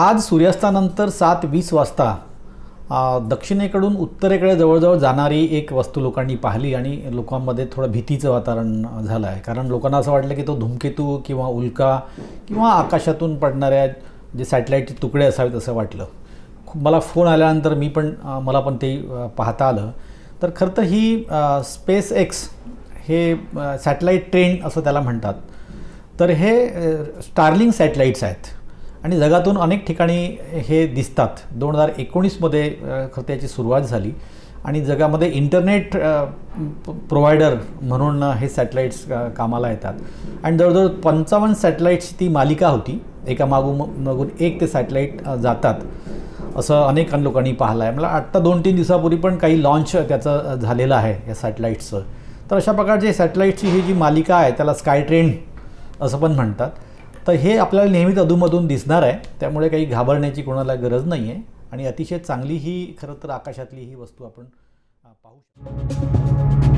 आज सूर्यास्तानंतर 7:20 वाजता दक्षिणेकडून उत्तरेकडे जवळजवळ जाणारी एक वस्तू लोकांनी पाहिली आणि लोकांमध्ये थोडं भीतीचं वातावरण झालं आहे. कारण लोकांना असं वाटलं की तो धूमकेतू किंवा उल्का किंवा आकाशातून पडणाऱ्या जे सॅटेलाईटचे तुकडे असावेत असं वाटलं. मला फोन आल्यानंतर मला पण ते पाहता आलं. तर खरं तर ही स्पेस एक्स हे सॅटेलाईट ट्रेन असं त्याला म्हणतात. तर हे स्टारलिंक सॅटेलाईट्स आहेत आणि जगातून अनेक ठिकाणी हे दिसतात. 2019मध्ये खरं त्याची सुरुवात झाली आणि जगामध्ये इंटरनेट प्रोव्हायडर म्हणून हे सॅटेलाईट्स कामाला येतात. आणि जवळजवळ 55 सॅटेलाईट्सची ती मालिका होती. एका मागून एक ते सॅटेलाईट जातात असं अनेक लोकांनी पाहिलं आहे. मला आत्ता 2-3 दिवसापूर्वी पण काही लॉन्च त्याचं झालेलं आहे या सॅटेलाईट्सचं. तर अशा प्रकारचे सॅटेलाईटची ही जी मालिका आहे त्याला स्काय ट्रेन असं पण म्हणतात. तर हे आपल्याला नेहमीच अधूनमधून दिसणार आहे. त्यामुळे काही घाबरण्याची कोणाला गरज नाही आहे आणि अतिशय चांगली ही खरं तर आकाशातली ही वस्तू आपण पाहू शकतो.